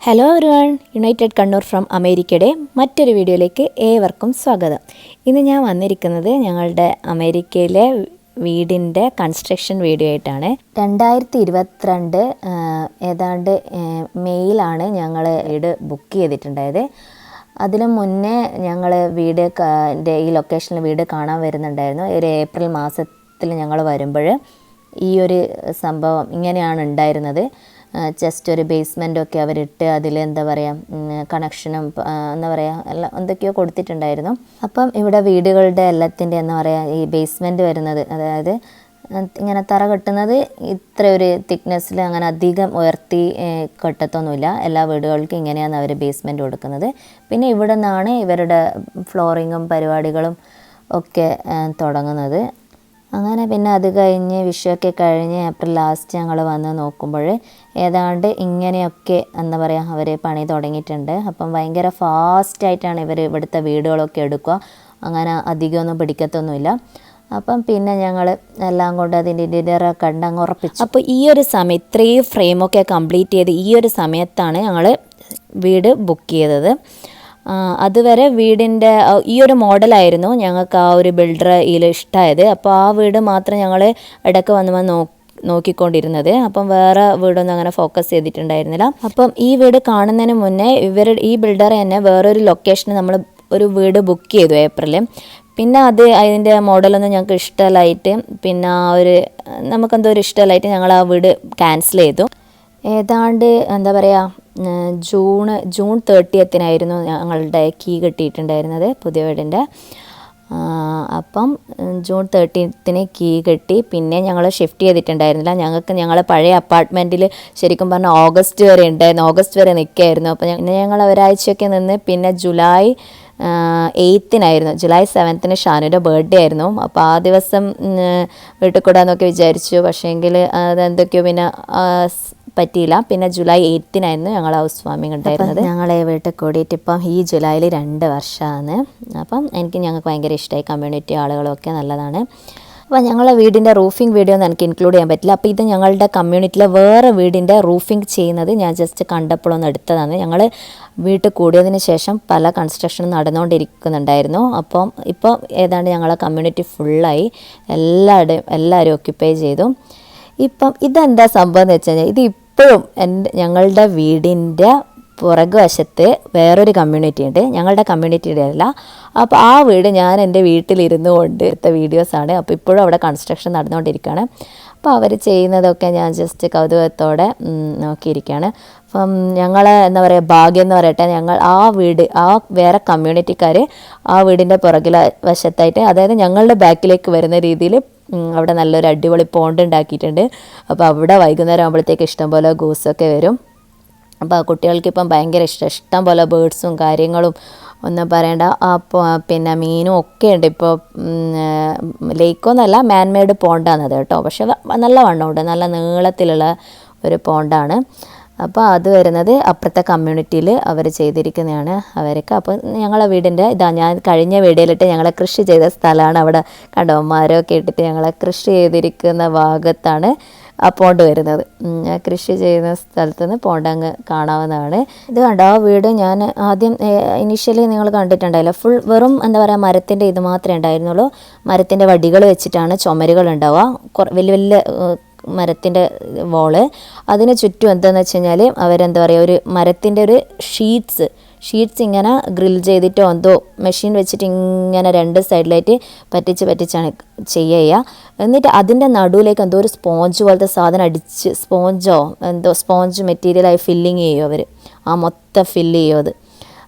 Hello everyone, United Kannur from അമേരിക്കയുടെ മറ്റൊരു വീഡിയോയിലേക്ക് ഏവർക്കും സ്വാഗതം. ഇന്ന് ഞാൻ വന്നിരിക്കുന്നത് ഞങ്ങളുടെ അമേരിക്കയിലെ വീടിൻ്റെ കൺസ്ട്രക്ഷൻ വീഡിയോ ആയിട്ടാണ്. 2022 ഏതാണ്ട് മെയ്യിലാണ് ഞങ്ങൾ വീട് ബുക്ക് ചെയ്തിട്ടുണ്ടായത്. അതിനു മുന്നേ ഞങ്ങൾ ഈ ലൊക്കേഷനിൽ വീട് കാണാൻ വരുന്നുണ്ടായിരുന്നു. ഒരു ഏപ്രിൽ മാസത്തിൽ ഞങ്ങൾ വരുമ്പോൾ ഈ ഒരു സംഭവം ഇങ്ങനെയാണ് ഉണ്ടായിരുന്നത്. ജസ്റ്റ് ഒരു ബേസ്മെൻറ്റൊക്കെ അവരിട്ട് അതിൽ എന്താ പറയുക കണക്ഷനും എന്താ പറയുക എല്ലാം എന്തൊക്കെയോ കൊടുത്തിട്ടുണ്ടായിരുന്നു. അപ്പം ഇവിടെ വീടുകളുടെ എല്ലാത്തിൻ്റെ എന്താ പറയുക ഈ ബേസ്മെൻറ്റ് വരുന്നത്, അതായത് ഇങ്ങനെ തറ കെട്ടുന്നത് ഇത്ര ഒരു തിക്നെസ്സിൽ അങ്ങനെ അധികം ഉയർത്തി കെട്ടത്തൊന്നുമില്ല. എല്ലാ വീടുകൾക്കും ഇങ്ങനെയാണ് അവർ ബേസ്മെൻറ്റ് കൊടുക്കുന്നത്. പിന്നെ ഇവിടെ നിന്നാണ് ഇവരുടെ ഫ്ലോറിങ്ങും പരിപാടികളും ഒക്കെ തുടങ്ങുന്നത്. അങ്ങനെ പിന്നെ അത് കഴിഞ്ഞ് വിഷുവൊക്കെ കഴിഞ്ഞ് ഏപ്രിൽ ലാസ്റ്റ് ഞങ്ങൾ വന്ന് നോക്കുമ്പോൾ ഏതാണ്ട് ഇങ്ങനെയൊക്കെ എന്താ പറയുക അവർ പണി തുടങ്ങിയിട്ടുണ്ട്. അപ്പം ഭയങ്കര ഫാസ്റ്റായിട്ടാണ് ഇവർ ഇവിടുത്തെ വീടുകളൊക്കെ എടുക്കുക. അങ്ങനെ അധികമൊന്നും പിടിക്കത്തൊന്നുമില്ല. അപ്പം പിന്നെ ഞങ്ങൾ എല്ലാം കൊണ്ട് അതിൻ്റെ ഇൻ്റീരിയറൊക്കെ കണ്ടങ്ങ് ഉറപ്പിച്ചു. അപ്പോൾ ഈ ഒരു സമയം ഇത്രയും ഫ്രെയിമൊക്കെ കംപ്ലീറ്റ് ചെയ്ത് ഈ ഒരു സമയത്താണ് ഞങ്ങൾ വീട് ബുക്ക് ചെയ്തത്. അതുവരെ വീടിൻ്റെ ഈ ഒരു മോഡലായിരുന്നു ഞങ്ങൾക്ക് ആ ഒരു ബിൽഡർ ഇതിൽ ഇഷ്ടമായത്. അപ്പോൾ ആ വീട് മാത്രം ഞങ്ങൾ ഇടയ്ക്ക് വന്ന് നോക്കിക്കൊണ്ടിരുന്നത്. അപ്പം വേറെ വീടൊന്നും അങ്ങനെ ഫോക്കസ് ചെയ്തിട്ടുണ്ടായിരുന്നില്ല. അപ്പം ഈ വീട് കാണുന്നതിന് മുന്നേ ഈ ബിൽഡർ തന്നെ വേറൊരു ലൊക്കേഷന് നമ്മൾ ഒരു വീട് ബുക്ക് ചെയ്തു ഏപ്രിലിൽ. പിന്നെ അതിൻ്റെ മോഡലൊന്നും ഞങ്ങൾക്ക് ഇഷ്ടമല്ലായിട്ട് പിന്നെ നമുക്കെന്തോ ഒരു ഇഷ്ടമല്ലായിട്ട് ഞങ്ങൾ ആ വീട് ക്യാൻസൽ ചെയ്തു. ഏതാണ്ട് എന്താ പറയുക ജൂൺ 30 ഞങ്ങളുടെ കീ കിട്ടിയിട്ടുണ്ടായിരുന്നത് പുതിയ വീടിൻ്റെ. അപ്പം ജൂൺ 30 കീ കിട്ടി. പിന്നെ ഞങ്ങൾ ഷിഫ്റ്റ് ചെയ്തിട്ടുണ്ടായിരുന്നില്ല. ഞങ്ങൾ പഴയ അപ്പാർട്ട്മെൻറ്റിൽ ശരിക്കും പറഞ്ഞാൽ ഓഗസ്റ്റ് വരെ ഉണ്ടായിരുന്നു. ഓഗസ്റ്റ് വരെ നിൽക്കുകയായിരുന്നു. അപ്പോൾ ഞങ്ങൾ ഒരാഴ്ചയൊക്കെ നിന്ന് പിന്നെ ജൂലൈ 7 ഷാനുവിൻ്റെ ബർത്ത്ഡേ ആയിരുന്നു. അപ്പോൾ ആ ദിവസം വീട്ടിൽ കൂടാന്നൊക്കെ വിചാരിച്ചു. പക്ഷേങ്കിൽ അതെന്തൊക്കെയോ പിന്നെ പറ്റിയില്ല. പിന്നെ ജൂലൈ 8 ഞങ്ങൾ ഹൗസ് വാമിങ് ഉണ്ടായിരുന്നത്. ഞങ്ങളെ വീട്ടിൽ കൂടിയിട്ട് ഇപ്പം ഈ ജൂലൈയിൽ 2 വർഷമാണ്. അപ്പം ഞങ്ങൾക്ക് ഭയങ്കര ഇഷ്ടമായി. കമ്മ്യൂണിറ്റി ആളുകളൊക്കെ നല്ലതാണ്. അപ്പോൾ ഞങ്ങളെ വീടിൻ്റെ റൂഫിംഗ് വീഡിയോ ഒന്നും എനിക്ക് ഇൻക്ലൂഡ് ചെയ്യാൻ പറ്റില്ല. അപ്പോൾ ഇത് ഞങ്ങളുടെ കമ്മ്യൂണിറ്റിയിലെ വേറെ വീടിൻ്റെ റൂഫിംഗ് ചെയ്യുന്നത് ഞാൻ ജസ്റ്റ് കണ്ടപ്പോഴൊന്ന് എടുത്തതാണ്. ഞങ്ങൾ വീട്ടിൽ കൂടിയതിന് ശേഷം പല കൺസ്ട്രക്ഷൻ നടന്നുകൊണ്ടിരിക്കുന്നുണ്ടായിരുന്നു. അപ്പം ഇപ്പോൾ ഏതാണ്ട് ഞങ്ങളെ കമ്മ്യൂണിറ്റി ഫുള്ളായി, എല്ലാവരും ഓക്യുപ്പൈ ചെയ്തു. ഇപ്പം ഇതെന്താ സംഭവം എന്ന് വെച്ച് കഴിഞ്ഞാൽ ഇപ്പോഴും ഞങ്ങളുടെ വീടിൻ്റെ പുറകുവശത്ത് വേറൊരു കമ്മ്യൂണിറ്റി ഉണ്ട്. ഞങ്ങളുടെ കമ്മ്യൂണിറ്റിയുടെ അല്ല. അപ്പോൾ ആ വീട് ഞാൻ എൻ്റെ വീട്ടിലിരുന്നു കൊണ്ട് എടുത്ത വീഡിയോസാണ്. അപ്പോൾ ഇപ്പോഴും അവിടെ കൺസ്ട്രക്ഷൻ നടന്നുകൊണ്ടിരിക്കുകയാണ്. അപ്പോൾ അവർ ചെയ്യുന്നതൊക്കെ ഞാൻ ജസ്റ്റ് കൗതുകത്തോടെ നോക്കിയിരിക്കുകയാണ്. അപ്പം എന്താ പറയുക ഭാഗ്യം എന്ന് പറയട്ടെ, ഞങ്ങൾ വേറെ കമ്മ്യൂണിറ്റിക്കാർ ആ വീടിൻ്റെ പുറകിലെ വശത്തായിട്ട്, അതായത് ഞങ്ങളുടെ ബാക്കിലേക്ക് വരുന്ന രീതിയിൽ അവിടെ നല്ലൊരു അടിപൊളി പോണ്ട് ഉണ്ടാക്കിയിട്ടുണ്ട്. അപ്പോൾ അവിടെ വൈകുന്നേരം ആകുമ്പോഴത്തേക്ക് ഇഷ്ടംപോലെ ഗൂസൊക്കെ വരും. അപ്പോൾ കുട്ടികൾക്കിപ്പം ഭയങ്കര ഇഷ്ടം പോലെ ബേഡ്സും കാര്യങ്ങളും ഒന്നും പറയണ്ട. അപ്പോൾ പിന്നെ മീനും ഒക്കെ ഉണ്ട്. ഇപ്പോൾ ലേക്കൊന്നല്ല, മാൻമെയ്ഡ് പോണ്ടാണത് കേട്ടോ. പക്ഷെ നല്ല വണ്ണമുണ്ട്, നല്ല നീളത്തിലുള്ള ഒരു പോണ്ടാണ്. അപ്പോൾ അത് വരുന്നത് അപ്പുറത്തെ കമ്മ്യൂണിറ്റിയിൽ അവർ ചെയ്തിരിക്കുന്നതാണ് അവർക്ക്. അപ്പോൾ ഞങ്ങളെ വീടിൻ്റെ ഞാൻ കഴിഞ്ഞ വീഡിയോയിലിട്ട് ഞങ്ങളെ കൃഷി ചെയ്ത സ്ഥലമാണ്. അവിടെ കണ്ടോ മരമൊക്കെ ഇട്ടിട്ട് ഞങ്ങളെ കൃഷി ചെയ്തിരിക്കുന്ന ഭാഗത്താണ് ആ പോണ്ട് വരുന്നത്. കൃഷി ചെയ്യുന്ന സ്ഥലത്ത് നിന്ന് പോണ്ട് അങ്ങ് കാണാവുന്നതാണ്. ഇത് കണ്ടോ ആ വീട് ഞാൻ ആദ്യം ഇനീഷ്യലി നിങ്ങൾ കണ്ടിട്ടുണ്ടായില്ല. ഫുൾ വെറും എന്താ പറയുക മരത്തിൻ്റെ ഇത് മാത്രമേ ഉണ്ടായിരുന്നുള്ളൂ. മരത്തിൻ്റെ വടികൾ വെച്ചിട്ടാണ് ചുമരുകൾ ഉണ്ടാവുക, വലിയ വലിയ മരത്തിൻ്റെ വോള്. അതിന് ചുറ്റും എന്താണെന്ന് വെച്ച് കഴിഞ്ഞാൽ അവരെന്താ പറയുക ഒരു മരത്തിൻ്റെ ഒരു ഷീറ്റ്സ് ഇങ്ങനെ ഗ്രിൽ ചെയ്തിട്ടോ എന്തോ മെഷീൻ വെച്ചിട്ട് ഇങ്ങനെ 2 സൈഡിലായിട്ട് പറ്റിച്ചാണ് ചെയ്യുക. എന്നിട്ട് അതിൻ്റെ നടുവിലേക്ക് എന്തോ ഒരു സ്പോഞ്ച് പോലത്തെ സാധനം അടിച്ച് സ്പോഞ്ച് മെറ്റീരിയലായി ഫില്ലിങ് ചെയ്യും അവർ. മൊത്തം ഫില്ല് ചെയ്യും അത്.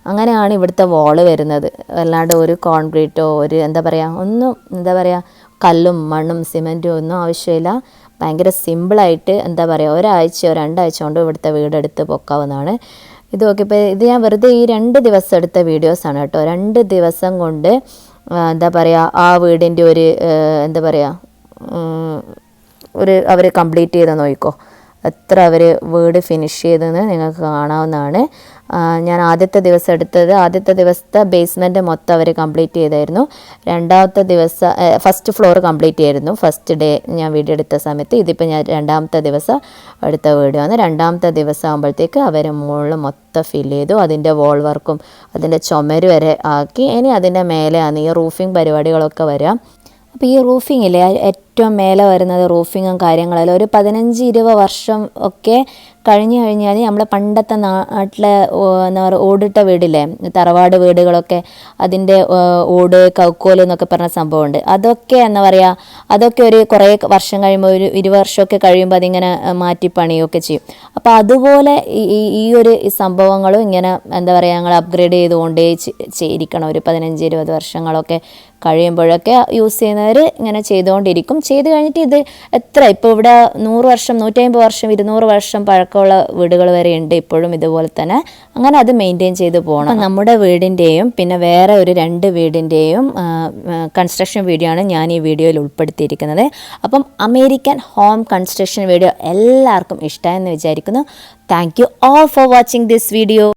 അങ്ങനെയാണ് ഇവിടുത്തെ വോള് വരുന്നത്. അല്ലാണ്ട് ഒരു കോൺക്രീറ്റോ കല്ലും മണ്ണും സിമെൻറ്റും ഒന്നും ആവശ്യമില്ല. ഭയങ്കര സിമ്പിളായിട്ട് എന്താ പറയുക 1-2 ആഴ്ച കൊണ്ട് ഇവിടുത്തെ വീടെടുത്ത് പൊക്കാവുന്നതാണ്. ഇത് നോക്കിയപ്പോൾ ഇത് ഞാൻ വെറുതെ ഈ 2 ദിവസം എടുത്ത വീഡിയോസാണ് കേട്ടോ. 2 ദിവസം കൊണ്ട് എന്താ പറയുക ആ വീടിൻ്റെ അവർ കംപ്ലീറ്റ് ചെയ്ത് നോക്കിക്കോ. എത്ര അവർ വീട് ഫിനിഷ് ചെയ്തെന്ന് നിങ്ങൾക്ക് കാണാവുന്നതാണ്. ഞാൻ ആദ്യത്തെ ദിവസത്തെ ബേസ്മെൻറ്റ് മൊത്തം അവർ കംപ്ലീറ്റ് ചെയ്തായിരുന്നു. രണ്ടാമത്തെ ദിവസം ഫസ്റ്റ് ഫ്ലോർ കംപ്ലീറ്റ് ചെയ്യായിരുന്നു ഫസ്റ്റ് ഡേ ഞാൻ വീഡിയോ എടുത്ത സമയത്ത്. ഇതിപ്പോൾ ഞാൻ രണ്ടാമത്തെ ദിവസം എടുത്ത വീഡിയോ ആണ്. രണ്ടാമത്തെ ദിവസം ആകുമ്പോഴത്തേക്ക് അവർ മുകളിൽ മൊത്തം ഫില്ല് ചെയ്തു. അതിൻ്റെ വോൾ വർക്കും അതിൻ്റെ ചുമര് വരെ ആക്കി. ഇനി അതിൻ്റെ മേലെയാണ് ഈ റൂഫിംഗ് പരിപാടികളൊക്കെ വരിക. അപ്പോൾ ഈ റൂഫിങ്ങില്ലേ, ഏറ്റവും മേലെ വരുന്നത് റൂഫിങ്ങും കാര്യങ്ങളെല്ലാം ഒരു 15-20 വർഷം ഒക്കെ കഴിഞ്ഞ് കഴിഞ്ഞാൽ നമ്മുടെ പണ്ടത്തെ നാട്ടിലെ എന്താ പറയുക ഓടിട്ട വീടില്ലേ, തറവാട് വീടുകളൊക്കെ അതിൻ്റെ ഓട് കൗക്കോൽ എന്നൊക്കെ പറഞ്ഞ സംഭവമുണ്ട്. അതൊക്കെ എന്താ പറയുക, അതൊക്കെ ഒരു കുറേ വർഷം കഴിയുമ്പോൾ ഒരു 20 വർഷമൊക്കെ കഴിയുമ്പോൾ അതിങ്ങനെ മാറ്റി പണിയൊക്കെ ചെയ്യും. അപ്പോൾ അതുപോലെ ഈ ഒരു സംഭവങ്ങളും ഇങ്ങനെ എന്താ പറയുക ഞങ്ങൾ അപ്ഗ്രേഡ് ചെയ്തുകൊണ്ടേ ഇരിക്കണം. ഒരു 15-20 വർഷങ്ങളൊക്കെ കഴിയുമ്പോഴൊക്കെ യൂസ് ചെയ്യുന്നവർ ഇങ്ങനെ ചെയ്തുകൊണ്ടിരിക്കും. ചെയ്ത് കഴിഞ്ഞിട്ട് ഇത് എത്ര ഇപ്പോൾ ഇവിടെ 100 വർഷം 150 വർഷം 200 വർഷം പഴക്കമുള്ള വീടുകൾ വരെ ഉണ്ട് ഇപ്പോഴും ഇതുപോലെ തന്നെ. അങ്ങനെ അത് മെയിൻറ്റെയിൻ ചെയ്ത് പോകണം. നമ്മുടെ വീടിൻ്റെയും പിന്നെ വേറെ ഒരു 2 വീടിൻ്റെയും കൺസ്ട്രക്ഷൻ വീഡിയോ ആണ് ഞാൻ ഈ വീഡിയോയിൽ ഉൾപ്പെടുത്തിയിരിക്കുന്നത്. അപ്പം അമേരിക്കൻ ഹോം കൺസ്ട്രക്ഷൻ വീഡിയോ എല്ലാവർക്കും ഇഷ്ടമായെന്ന് വിചാരിക്കുന്നു. Thank you all for watching this video.